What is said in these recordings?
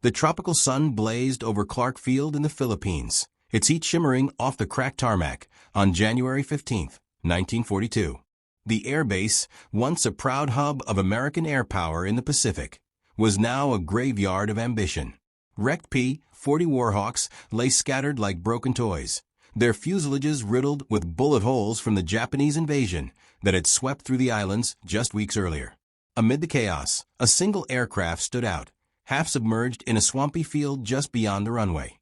The tropical sun blazed over Clark Field in the Philippines, its heat shimmering off the cracked tarmac on January 15, 1942. The airbase, once a proud hub of American airpower in the Pacific, was now a graveyard of ambition. Wrecked P-40 Warhawks lay scattered like broken toys, their fuselages riddled with bullet holes from the Japanese invasion that had swept through the islands just weeks earlier. Amid the chaos, a single aircraft stood out, half submerged in a swampy field just beyond the runway.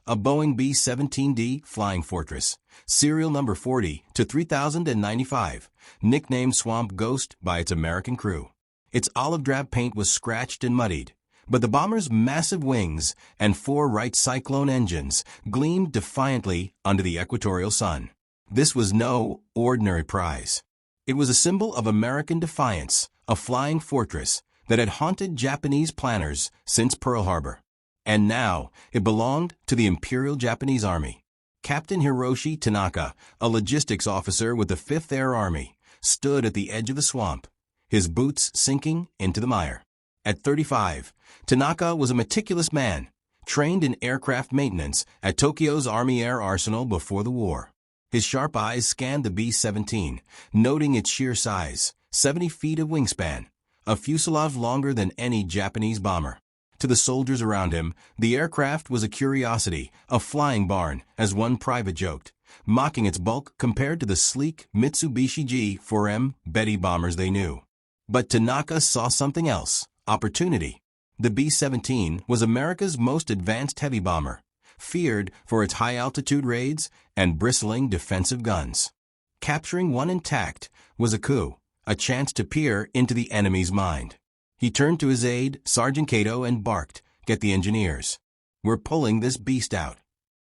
A Boeing B-17D Flying Fortress, serial number 40 to 3095, nicknamed Swamp Ghost by its American crew. Its olive drab paint was scratched and muddied, but the bomber's massive wings and 4 Wright Cyclone engines gleamed defiantly under the equatorial sun. This was no ordinary prize. It was a symbol of American defiance, a flying fortress that had haunted Japanese planners since Pearl Harbor. And now it belonged to the Imperial Japanese Army. Captain Hiroshi Tanaka, a logistics officer with the 5th Air Army, stood at the edge of the swamp, his boots sinking into the mire. At 35, Tanaka was a meticulous man, trained in aircraft maintenance at Tokyo's Army Air Arsenal before the war. His sharp eyes scanned the B-17, noting its sheer size, 70 feet of wingspan, a fuselage longer than any Japanese bomber. To the soldiers around him, the aircraft was a curiosity, a flying barn, as one private joked, mocking its bulk compared to the sleek Mitsubishi G-4M Betty bombers they knew. But Tanaka saw something else, opportunity. The B-17 was America's most advanced heavy bomber, feared for its high-altitude raids and bristling defensive guns. Capturing one intact was a coup, a chance to peer into the enemy's mind. He turned to his aide, Sergeant Cato, and barked, "Get the engineers. We're pulling this beast out."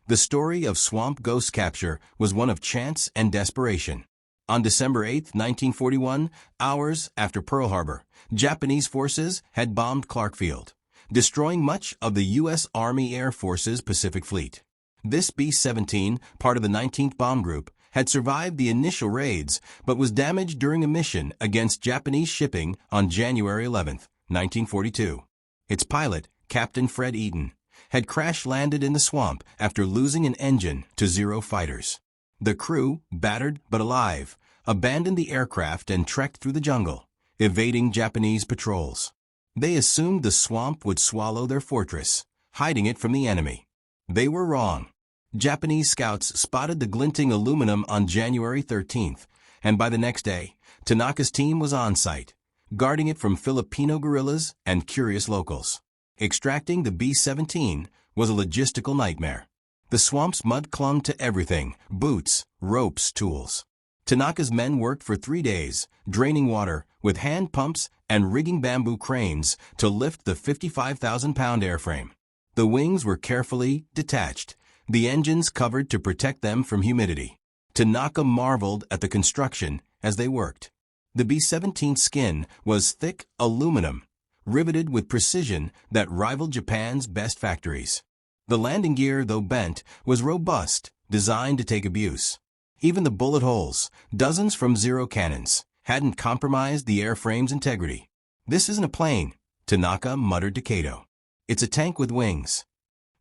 The story of Swamp Ghost's capture was one of chance and desperation. On December 8, 1941, hours after Pearl Harbor, Japanese forces had bombed Clark Field, destroying much of the U.S. Army Air Force's Pacific Fleet. This B-17, part of the 19th Bomb Group, had survived the initial raids but was damaged during a mission against Japanese shipping on January 11, 1942. Its pilot, Captain Fred Eaton, had crash-landed in the swamp after losing an engine to 0 fighters. The crew, battered but alive, abandoned the aircraft and trekked through the jungle, evading Japanese patrols. They assumed the swamp would swallow their fortress, hiding it from the enemy. They were wrong. Japanese scouts spotted the glinting aluminum on January 13th, and by the next day, Tanaka's team was on site, guarding it from Filipino guerrillas and curious locals. Extracting the B-17 was a logistical nightmare. The swamp's mud clung to everything: boots, ropes, tools. Tanaka's men worked for 3 days, draining water with hand pumps and rigging bamboo cranes to lift the 55,000-pound airframe. The wings were carefully detached, the engines covered to protect them from humidity. Tanaka marveled at the construction as they worked. The B-17's skin was thick aluminum, riveted with precision that rivaled Japan's best factories. The landing gear, though bent, was robust, designed to take abuse. Even the bullet holes, dozens from 0 cannons, hadn't compromised the airframe's integrity. "This isn't a plane," Tanaka muttered to Cato. "It's a tank with wings."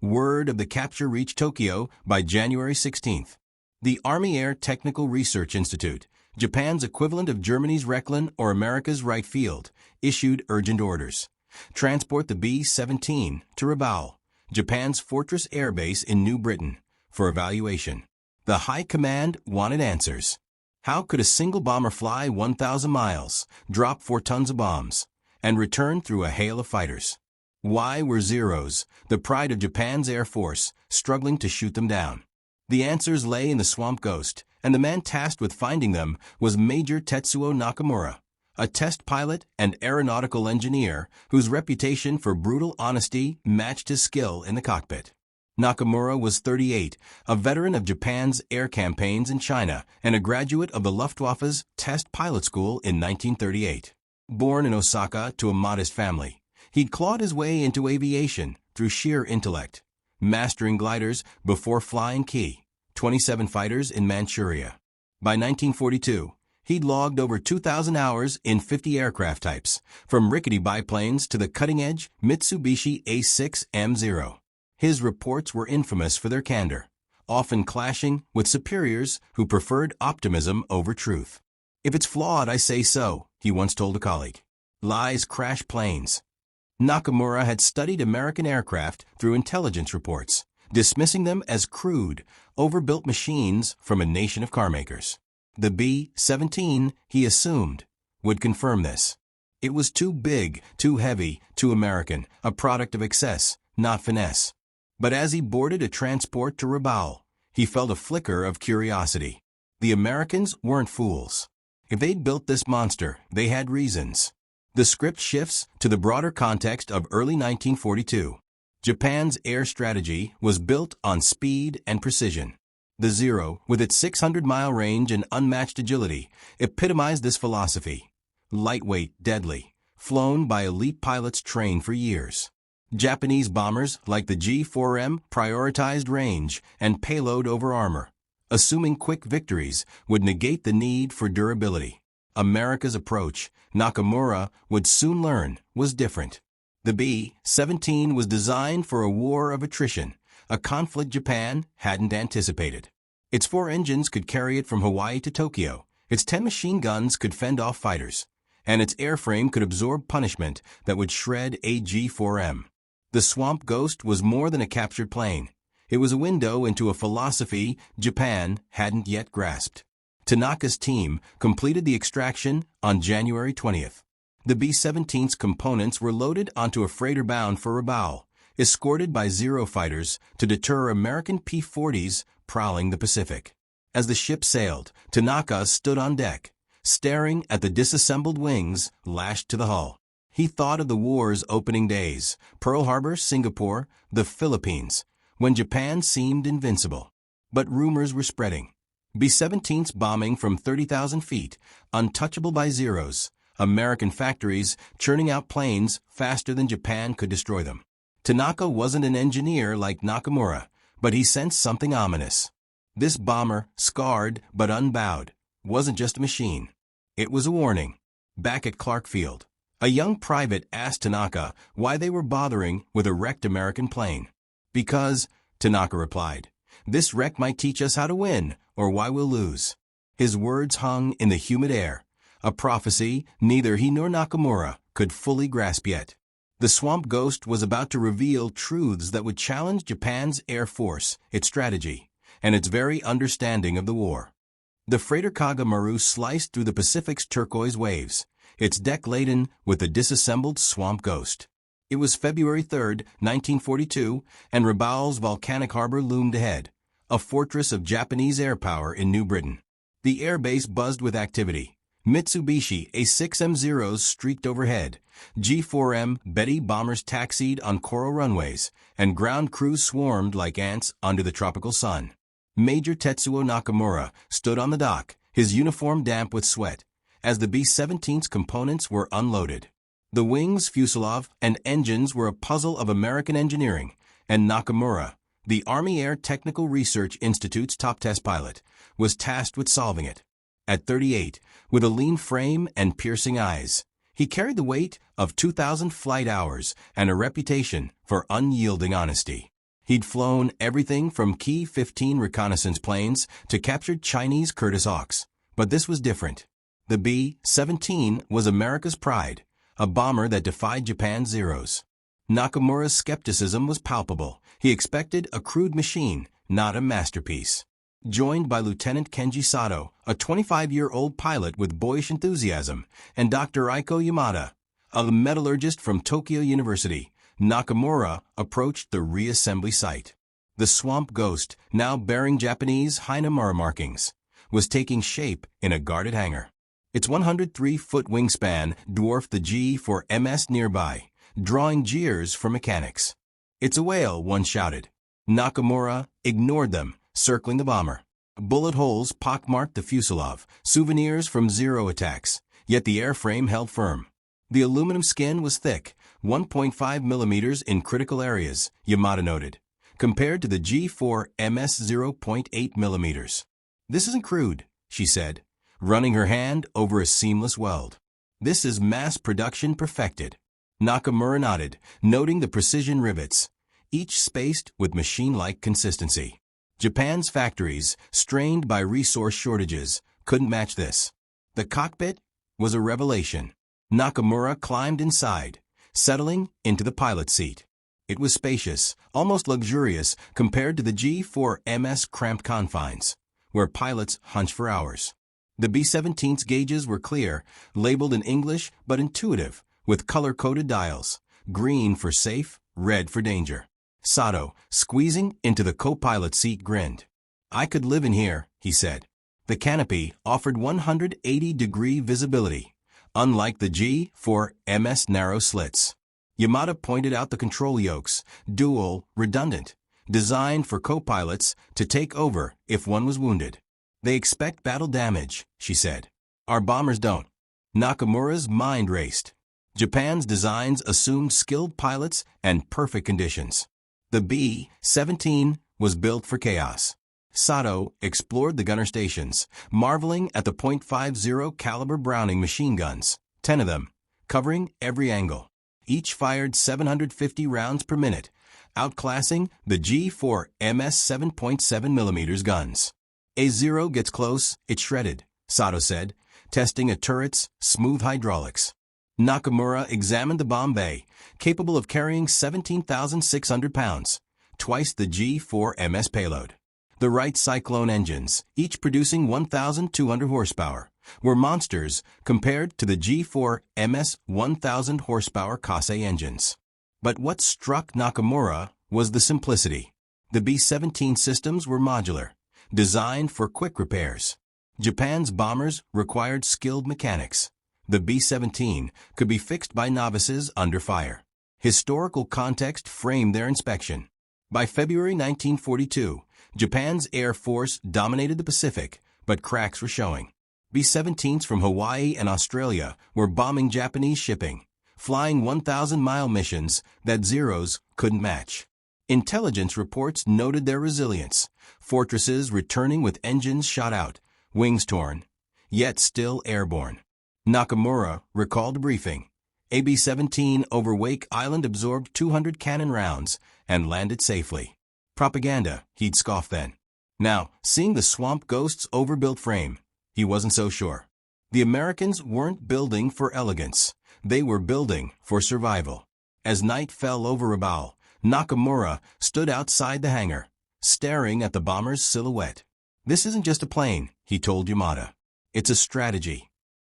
Word of the capture reached Tokyo by January 16th. The Army Air Technical Research Institute, Japan's equivalent of Germany's Rechlin or America's Wright Field, issued urgent orders. Transport the B-17 to Rabaul, Japan's Fortress Air Base in New Britain, for evaluation. The High Command wanted answers. How could a single bomber fly 1,000 miles, drop 4 tons of bombs, and return through a hail of fighters? Why were Zeros, the pride of Japan's Air Force, struggling to shoot them down? The answers lay in the Swamp Ghost, and the man tasked with finding them was Major Tetsuo Nakamura, a test pilot and aeronautical engineer whose reputation for brutal honesty matched his skill in the cockpit. Nakamura was 38, a veteran of Japan's air campaigns in China and a graduate of the Luftwaffe's test pilot school in 1938. Born in Osaka to a modest family, he'd clawed his way into aviation through sheer intellect, mastering gliders before flying Ki, 27 fighters in Manchuria. By 1942, He'd logged over 2,000 hours in 50 aircraft types, from rickety biplanes to the cutting-edge Mitsubishi A6M0. His reports were infamous for their candor, often clashing with superiors who preferred optimism over truth. "If it's flawed, I say so," he once told a colleague. Lies crash planes. Nakamura had studied American aircraft through intelligence reports, dismissing them as crude, overbuilt machines from a nation of carmakers. The B-17, he assumed, would confirm this. It was too big, too heavy, too American, a product of excess, not finesse. But as he boarded a transport to Rabaul, he felt a flicker of curiosity. The Americans weren't fools. If they'd built this monster, they had reasons. The script shifts to the broader context of early 1942. Japan's air strategy was built on speed and precision. The Zero, with its 600-mile range and unmatched agility, epitomized this philosophy. Lightweight, deadly, flown by elite pilots trained for years. Japanese bombers, like the G-4M, prioritized range and payload over armor, assuming quick victories would negate the need for durability. America's approach, Nakamura would soon learn, was different. The B-17 was designed for a war of attrition, a conflict Japan hadn't anticipated. Its 4 engines could carry it from Hawaii to Tokyo, its 10 machine guns could fend off fighters, and its airframe could absorb punishment that would shred a G-4M. The Swamp Ghost was more than a captured plane. It was a window into a philosophy Japan hadn't yet grasped. Tanaka's team completed the extraction on January 20th. The B-17's components were loaded onto a freighter bound for Rabaul, escorted by Zero fighters to deter American P-40s prowling the Pacific. As the ship sailed, Tanaka stood on deck, staring at the disassembled wings lashed to the hull. He thought of the war's opening days, Pearl Harbor, Singapore, the Philippines, when Japan seemed invincible. But rumors were spreading. B-17's bombing from 30,000 feet, untouchable by Zeros, American factories churning out planes faster than Japan could destroy them. Tanaka wasn't an engineer like Nakamura, but he sensed something ominous. This bomber, scarred but unbowed, wasn't just a machine. It was a warning. Back at Clark Field, a young private asked Tanaka why they were bothering with a wrecked American plane. "Because," Tanaka replied, "this wreck might teach us how to win, or why we'll lose." His words hung in the humid air, a prophecy neither he nor Nakamura could fully grasp yet. The Swamp Ghost was about to reveal truths that would challenge Japan's air force, its strategy, and its very understanding of the war. The freighter Kaga Maru sliced through the Pacific's turquoise waves, its deck laden with the disassembled Swamp Ghost. It was February 3, 1942, and Rabaul's volcanic harbor loomed ahead, a fortress of Japanese air power in New Britain. The airbase buzzed with activity. Mitsubishi A6M0s streaked overhead, G-4M Betty bombers taxied on coral runways, and ground crews swarmed like ants under the tropical sun. Major Tetsuo Nakamura stood on the dock, his uniform damp with sweat, as the B-17's components were unloaded. The wings, fuselage, and engines were a puzzle of American engineering, and Nakamura, the Army Air Technical Research Institute's top test pilot, was tasked with solving it. At 38, with a lean frame and piercing eyes, he carried the weight of 2,000 flight hours and a reputation for unyielding honesty. He'd flown everything from Ki-15 reconnaissance planes to captured Chinese Curtiss Hawks, but this was different. The B-17 was America's pride, a bomber that defied Japan's Zeros. Nakamura's skepticism was palpable. He expected a crude machine, not a masterpiece. Joined by Lieutenant Kenji Sato, a 25-year-old pilot with boyish enthusiasm, and Dr. Aiko Yamada, a metallurgist from Tokyo University, Nakamura approached the reassembly site. The Swamp Ghost, now bearing Japanese Hainamura markings, was taking shape in a guarded hangar. Its 103-foot wingspan dwarfed the G-4MS nearby, drawing jeers from mechanics. "It's a whale," one shouted. Nakamura ignored them, circling the bomber. Bullet holes pockmarked the fuselage, souvenirs from Zero attacks, yet the airframe held firm. The aluminum skin was thick, 1.5 millimeters in critical areas, Yamada noted, compared to the G-4MS 0.8 millimeters. "This isn't crude," she said. running her hand over a seamless weld. "This is mass production perfected." Nakamura nodded, noting the precision rivets, each spaced with machine-like consistency. Japan's factories, strained by resource shortages, couldn't match this. The cockpit was a revelation. Nakamura climbed inside, settling into the pilot's seat. It was spacious, almost luxurious compared to the G-4MS cramped confines, where pilots hunch for hours. The B-17's gauges were clear, labeled in English but intuitive, with color-coded dials, green for safe, red for danger. Sato, squeezing into the co-pilot seat, grinned. "I could live in here," he said. The canopy offered 180-degree visibility, unlike the G-4MS narrow slits. Yamada pointed out the control yokes, dual, redundant, designed for co-pilots to take over if one was wounded. "They expect battle damage," she said. "Our bombers don't." Nakamura's mind raced. Japan's designs assumed skilled pilots and perfect conditions. The B-17 was built for chaos. Sato explored the gunner stations, marveling at the .50 caliber Browning machine guns, 10 of them, covering every angle. Each fired 750 rounds per minute, outclassing the G-4MS 7.7mm guns. "A0 gets close, it's shredded," Sato said, testing a turret's smooth hydraulics. Nakamura examined the bomb bay, capable of carrying 17,600 pounds, twice the G-4MS payload. The Wright Cyclone engines, each producing 1,200 horsepower, were monsters compared to the G-4MS 1,000 horsepower Kase engines. But what struck Nakamura was the simplicity. The B-17 systems were modular, designed for quick repairs. Japan's bombers required skilled mechanics. The B-17 could be fixed by novices under fire. Historical context framed their inspection. By February 1942, Japan's Air Force dominated the Pacific, but cracks were showing. B-17s from Hawaii and Australia were bombing Japanese shipping, flying 1,000-mile missions that Zeros couldn't match. Intelligence reports noted their resilience, fortresses returning with engines shot out, wings torn, yet still airborne. Nakamura recalled a briefing. A B-17 over Wake Island absorbed 200 cannon rounds and landed safely. Propaganda, he'd scoff then. Now, seeing the swamp ghost's overbuilt frame, he wasn't so sure. The Americans weren't building for elegance. They were building for survival. As night fell over Rabaul, Nakamura stood outside the hangar, staring at the bomber's silhouette. "This isn't just a plane," he told Yamada. "It's a strategy."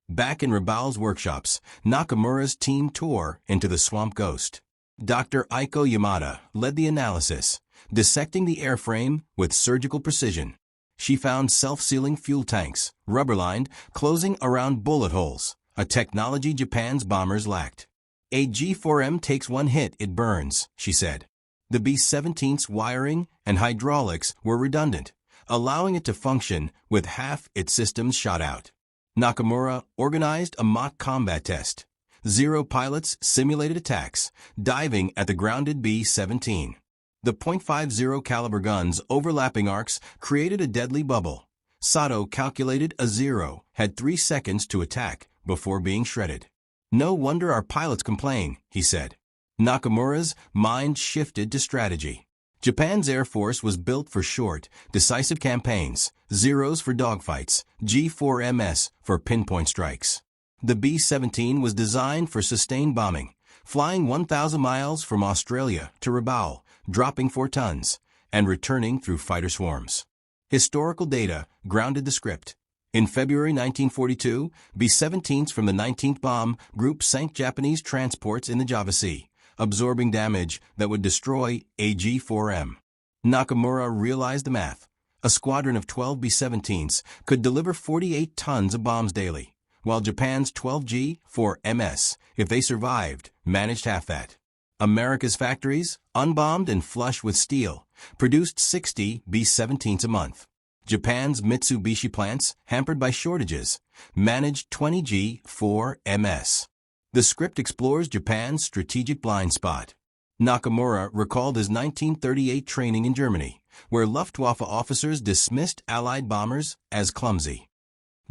Back in Rabaul's workshops, Nakamura's team tore into the swamp ghost. Dr. Aiko Yamada led the analysis, dissecting the airframe with surgical precision. She found self-sealing fuel tanks, rubber-lined, closing around bullet holes, a technology Japan's bombers lacked. "A G-4M takes one hit, it burns," she said. The B-17's wiring and hydraulics were redundant, allowing it to function with half its systems shot out. Nakamura organized a mock combat test. 0 pilots simulated attacks, diving at the grounded B-17. The .50 caliber guns' overlapping arcs created a deadly bubble. Sato calculated a 0 had 3 seconds to attack before being shredded. "No wonder our pilots complain," he said. Nakamura's mind shifted to strategy. Japan's Air Force was built for short, decisive campaigns, Zeros for dogfights, G-4MS for pinpoint strikes. The B-17 was designed for sustained bombing, flying 1,000 miles from Australia to Rabaul, dropping 4 tons, and returning through fighter swarms. Historical data grounded the script. In February 1942, B-17s from the 19th Bomb Group sank Japanese transports in the Java Sea, absorbing damage that would destroy a G-4M. Nakamura realized the math. A squadron of 12 B-17s could deliver 48 tons of bombs daily, while Japan's 12 G-4MS, if they survived, managed half that. America's factories, unbombed and flush with steel, produced 60 B-17s a month. Japan's Mitsubishi plants, hampered by shortages, managed 20 G-4MS. The script explores Japan's strategic blind spot. Nakamura recalled his 1938 training in Germany, where Luftwaffe officers dismissed Allied bombers as clumsy.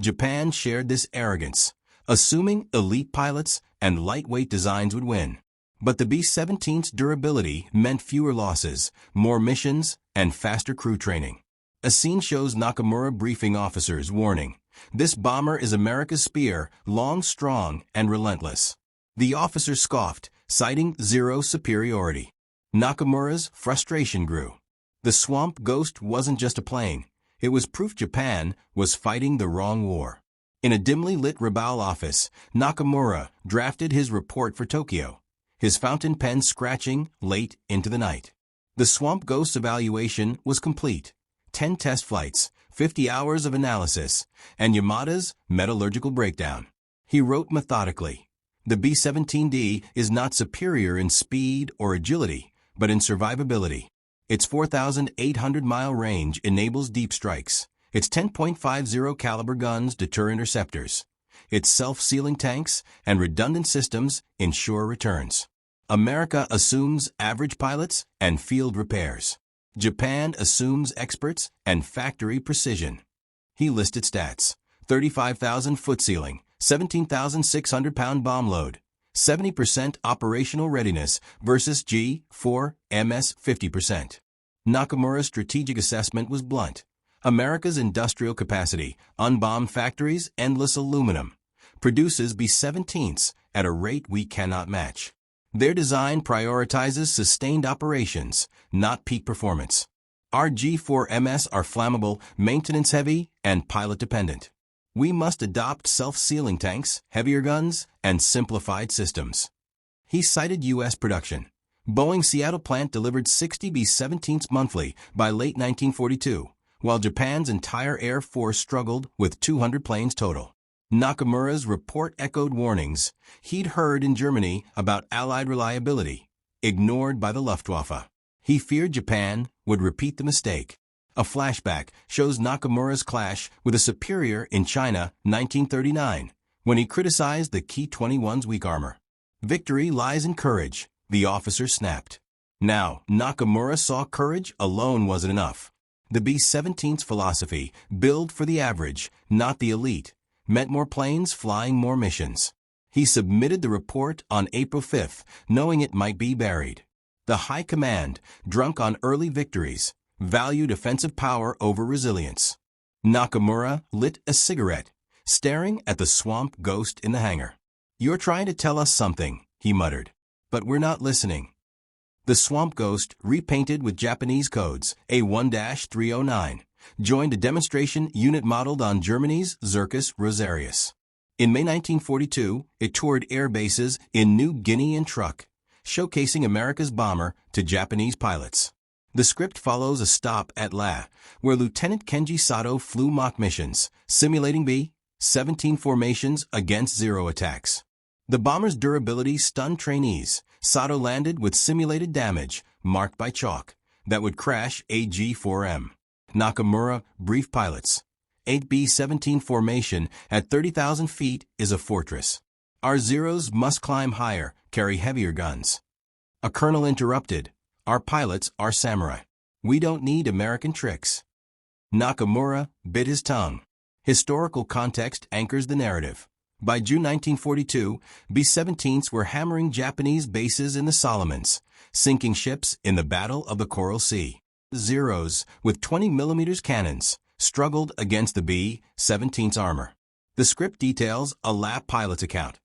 Japan shared this arrogance, assuming elite pilots and lightweight designs would win. But the B-17's durability meant fewer losses, more missions, and faster crew training. A scene shows Nakamura briefing officers, warning, "This bomber is America's spear, long, strong, and relentless." The officers scoffed, citing zero superiority. Nakamura's frustration grew. The Swamp Ghost wasn't just a plane. It was proof Japan was fighting the wrong war. In a dimly lit Rabaul office, Nakamura drafted his report for Tokyo, his fountain pen scratching late into the night. The Swamp Ghost's evaluation was complete. 10 test flights, 50 hours of analysis, and Yamada's metallurgical breakdown. He wrote methodically, "The B-17D is not superior in speed or agility, but in survivability. Its 4,800-mile range enables deep strikes. Its 10.50 caliber guns deter interceptors. Its self-sealing tanks and redundant systems ensure returns. America assumes average pilots and field repairs. Japan assumes experts and factory precision." He listed stats: 35,000 foot ceiling, 17,600-pound bomb load, 70% operational readiness versus G4MS 50%. Nakamura's strategic assessment was blunt. America's industrial capacity, unbombed factories, endless aluminum, produces B-17s at a rate we cannot match. Their design prioritizes sustained operations, not peak performance. Our G4MS are flammable, maintenance-heavy, and pilot-dependent. We must adopt self-sealing tanks, heavier guns, and simplified systems. He cited U.S. production. Boeing Seattle plant delivered 60 B-17s monthly by late 1942, while Japan's entire Air Force struggled with 200 planes total. Nakamura's report echoed warnings he'd heard in Germany about Allied reliability, ignored by the Luftwaffe. He feared Japan would repeat the mistake. A flashback shows Nakamura's clash with a superior in China, 1939, when he criticized the Ki-21's weak armor. "Victory lies in courage," the officer snapped. Now, Nakamura saw courage alone wasn't enough. The B-17's philosophy, build for the average, not the elite, meant more planes flying more missions. He submitted the report on April 5th, knowing it might be buried. The high command, drunk on early victories, valued offensive power over resilience. Nakamura lit a cigarette, staring at the Swamp Ghost in the hangar. "You're trying to tell us something," he muttered. "But we're not listening." The Swamp Ghost, repainted with Japanese codes, A1-309, joined a demonstration unit modeled on Germany's Zircus Rosarius. In May 1942, it toured air bases in New Guinea and Truk, showcasing America's bomber to Japanese pilots. The script follows a stop at La, where Lieutenant Kenji Sato flew mock missions, simulating B-17 formations against Zero attacks. The bomber's durability stunned trainees. Sato landed with simulated damage, marked by chalk, that would crash a G4M. Nakamura briefed pilots. A B-17 formation at 30,000 feet is a fortress. Our Zeros must climb higher, carry heavier guns. A colonel interrupted. Our pilots are samurai. We don't need American tricks. Nakamura bit his tongue. Historical context anchors the narrative. By June 1942, B-17s were hammering Japanese bases in the Solomons, sinking ships in the Battle of the Coral Sea. Zeros, with 20mm cannons, struggled against the B-17's armor. The script details a lap pilot's account.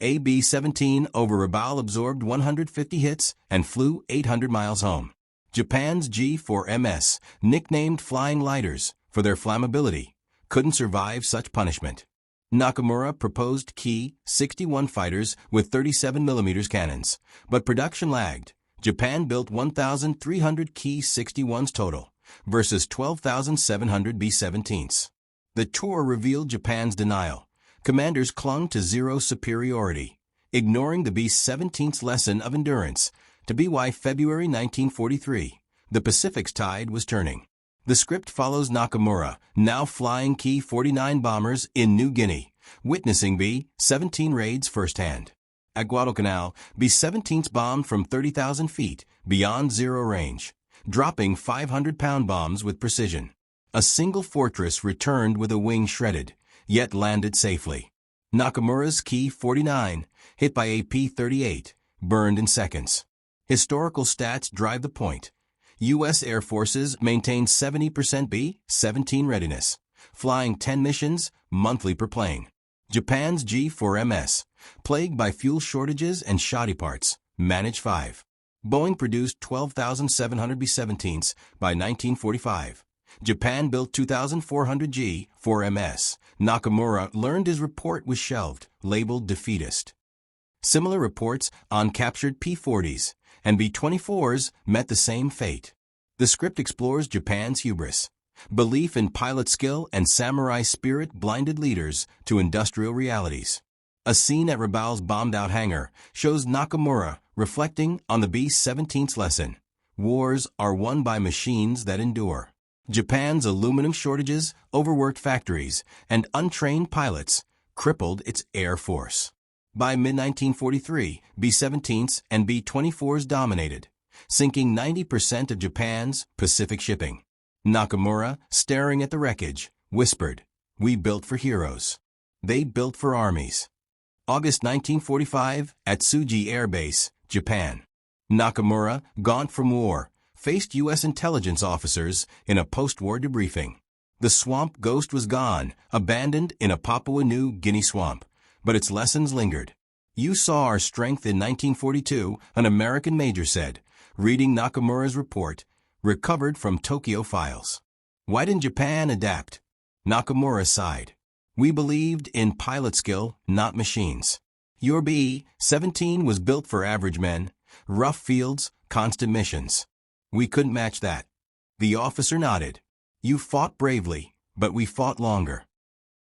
A B-17 over Rabaul absorbed 150 hits and flew 800 miles home. Japan's G4MS, nicknamed Flying Lighters for their flammability, couldn't survive such punishment. Nakamura proposed Ki-61 fighters with 37mm cannons, but production lagged. Japan built 1,300 Ki-61s total, versus 12,700 B-17s. The tour revealed Japan's denial. Commanders clung to Zero superiority, ignoring the B-17's lesson of endurance. To be why February 1943, the Pacific's tide was turning. The script follows Nakamura, now flying Ki-49 bombers in New Guinea, witnessing B-17 raids firsthand. At Guadalcanal, B-17s bombed from 30,000 feet, beyond Zero range, dropping 500-pound bombs with precision. A single fortress returned with a wing shredded, yet landed safely. Nakamura's Ki-49, hit by a P-38, burned in seconds. Historical stats drive the point. U.S. Air Forces maintained 70% B-17 readiness, flying 10 missions monthly per plane. Japan's G-4MS, plagued by fuel shortages and shoddy parts, managed 5. Boeing produced 12,700 B-17s by 1945. Japan built 2,400 G-4MS. Nakamura learned his report was shelved, labeled defeatist. Similar reports on captured P-40s and B-24s met the same fate. The script explores Japan's hubris. Belief in pilot skill and samurai spirit blinded leaders to industrial realities. A scene at Rabaul's bombed-out hangar shows Nakamura reflecting on the B-17's lesson. Wars are won by machines that endure. Japan's aluminum shortages, overworked factories, and untrained pilots crippled its air force. By mid-1943, B-17s and B-24s dominated, sinking 90% of Japan's Pacific shipping. Nakamura, staring at the wreckage, whispered, "We built for heroes. They built for armies." August 1945, at Tsuji Air Base, Japan. Nakamura, gaunt from war, faced U.S. intelligence officers in a post-war debriefing. The swamp ghost was gone, abandoned in a Papua New Guinea swamp, but its lessons lingered. "You saw our strength in 1942, an American major said, reading Nakamura's report, recovered from Tokyo files. Why didn't Japan adapt? Nakamura sighed. We believed in pilot skill, not machines. Your B-17 was built for average men, rough fields, constant missions. We couldn't match that. The officer nodded. You fought bravely, but we fought longer.